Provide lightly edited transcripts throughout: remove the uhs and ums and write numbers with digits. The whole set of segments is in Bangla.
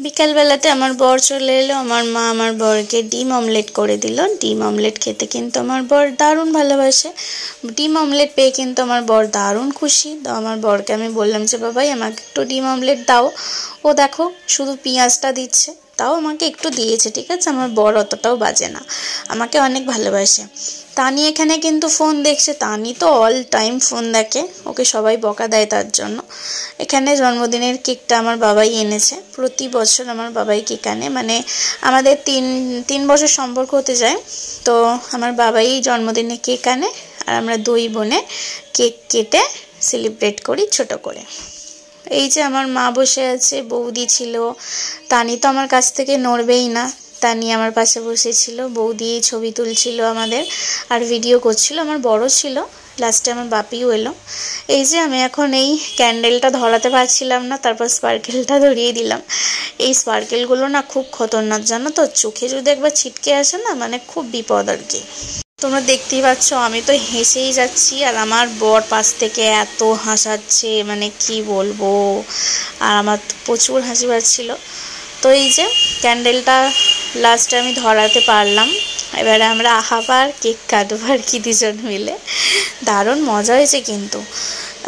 বিকাল বেলাতে আমার বর চলে এলো। আমার মা আমার বরকে ডিম অমলেট করে দিল। ডিম অমলেট খেতে কিন্তু আমার বর দারুণ ভালোবাসে। ডিম অমলেট পেয়ে কিন্তু আমার বর দারুণ খুশি। তো আমার বরকে আমি বললাম যে বাবাই আমাকে একটু ডিম অমলেট দাও। ও দেখো শুধু পেঁয়াজটা দিচ্ছে, তাও আমাকে একটু দিয়েছে, ঠিক আছে। আমার বর অতটাও বাজে না, আমাকে অনেক ভালোবাসে। তানি এখানে কিন্তু ফোন দেখছে। তানি তো অল টাইম ফোন দেখে, ওকে সবাই বকা দেয় তার জন্য। এখানে জন্মদিনের কেকটা আমার বাবাই এনেছে। প্রতি বছর আমার বাবাই কেক আনে, মানে আমাদের তিন বছর সম্পর্ক হতে যায়। তো আমার বাবাই জন্মদিনে কেক আনে, আর আমরা দুই বোনে কেক কেটে সেলিব্রেট করি ছোট করে। এই যে আমার মা বসে আছে, বৌদি ছিল। তানি তো আমার কাছ থেকে নড়বেই না, তানি আমার পাশে বসেছিল। বৌদি ছবি তুলছিল আমাদের আর ভিডিও করছিল। আমার বড় ছিল, লাস্টে আমার বাপিও এলো। এই যে আমি এখন এই ক্যান্ডেলটা ধরাতে পারছিলাম না, তারপর স্পার্কেলটা ধরিয়ে দিলাম। এই স্পার্কেলগুলো না খুব খতরনাক, জানো তো। চোখে যদি একবার ছিটকে আসে না, মানে খুব বিপদ আর কি। তোমরা দেখতেই পাচ্ছ আমি তো হেসেই যাচ্ছি, আর আমার বর পাশ থেকে এত হাসাচ্ছে, মানে কি বলবো। আর আমার তো প্রচুর হাসি পাচ্ছিল। তো এই যে ক্যান্ডেলটা লাস্টে আমি ধরাতে পারলাম। এবারে আমরা আবার কেক কাটবো আর কি, দুজন মিলে। দারুণ মজা হয়েছে কিন্তু।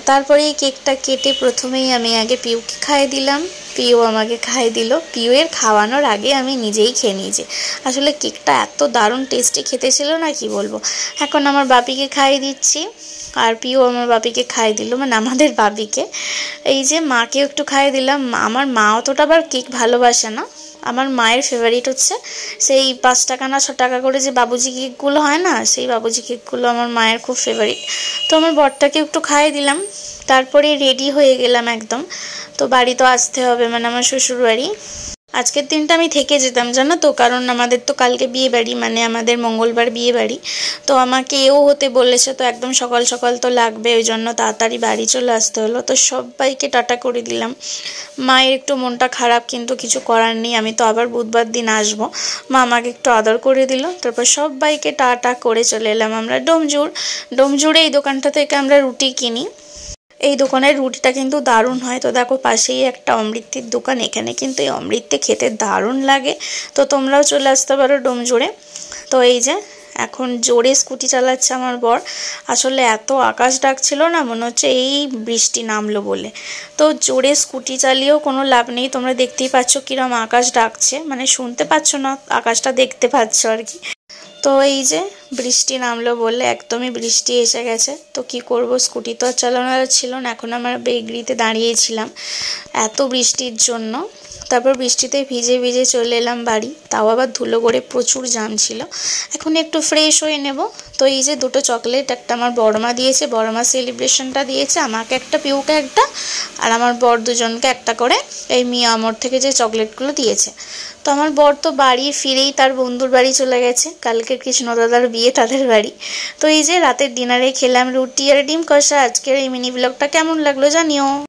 তারপরে এই কেকটা কেটে প্রথমেই আমি আগে পিউকে খাইয়ে দিলাম, পিউ আমাকে খাইয়ে দিল। পিউয়ের খাওয়ানোর আগে আমি নিজেই খেয়ে নিয়েছি। আসলে কেকটা এত দারুণ টেস্টি খেতে ছিল না, কি বলবো। এখন আমার বাপিকে খাইয়ে দিচ্ছি, আর পিউ আমার বাপিকে খাইয়ে দিল, মানে আমাদের বাপিকে। এই যে মাকেও একটু খাইয়ে দিলাম। আমার মা অতটা আবার কেক ভালোবাসে না। আমার মায়ের ফেভারিট হচ্ছে সেই 5 টাকা না 6 টাকা করে যে বাবুজি কেকগুলো হয় না, সেই বাবুজি কেকগুলো আমার মায়ের খুব ফেভারিট। তো আমার বরটাকে একটু খাইয়ে দিলাম, তারপরে রেডি হয়ে গেলাম একদম। তো বাড়ি তো আসতে হবে, মানে আমার শ্বশুর বাড়ি। আজকের দিনটা আমি থেকে যেতাম, জানো তো, কারণ আমাদের তো কালকে বিয়ে বাড়ি, মানে আমাদের মঙ্গলবার বিয়ে বাড়ি। তো আমাকে এও হতে বলেছে, তো একদম সকাল সকাল তো লাগবে, ওই জন্য তাড়াতাড়ি বাড়ি চলে আসতে হলো। তো সবাইকে টাটা করে দিলাম। মায়ের একটু মনটা খারাপ, কিন্তু কিছু করার নেই, আমি তো আবার বুধবার দিন আসবো। মা আমাকে একটু আদর করে দিল, তারপর সবাইকে টাটা করে চলে এলাম আমরা ডোমজুড়ে। এই দোকানটা থেকে আমরা রুটি কিনি। এই দোকানের রুটিটা কিন্তু দারুণ হয়। তো দেখো পাশেই একটা অমৃতির দোকান, এখানে কিন্তু এই অমৃতি খেতে দারুণ লাগে। তো তোমরাও চলে আসতে পারো ডোমজুড়ে। তো এই যে এখন জোরে স্কুটি চালাচ্ছে আমার বর। আসলে এত আকাশ ডাকছিল না, মনে হচ্ছে এই বৃষ্টি নামলো বলে। তো জোরে স্কুটি চালিয়েও কোনো লাভ নেই, তোমরা দেখতেই পাচ্ছ কিরম আকাশ ডাকছে, মানে শুনতে পাচ্ছ না, আকাশটা দেখতে পাচ্ছ আর কি। তো এই যে বৃষ্টি নামলো বলে একদমই বৃষ্টি এসে গেছে। তো কি করব, স্কুটি তো আর চালানো ছিল না। এখন আমরা বেগরিতে দাঁড়িয়েছিলাম এত বৃষ্টির জন্য। তারপর বৃষ্টিতে ভিজে ভিজে চলে এলাম বাড়ি, তাও আবার ধুলো করে, প্রচুর জ্যাম ছিল। এখন একটু ফ্রেশ হয়ে নেব। তো এই যে দুটো চকলেট, একটা আমার বড়মা দিয়েছে, বড়মা সেলিব্রেশনটা দিয়েছে আমাকে একটা, পিউকে একটা, আর আমার বর দুজনকে একটা করে এই মিয়া আমর থেকে যে চকলেটগুলো দিয়েছে। তো আমার বর তো বাড়ি ফিরেই তার বন্ধুর বাড়ি চলে গেছে, কালকে কৃষ্ণ দাদার বিয়ে, তাদের বাড়ি। তো এই যে রাতের ডিনারে খেলাম রুটি আর ডিম কষা। আজকের এই মিনি ব্লগটা কেমন লাগলো জানিও।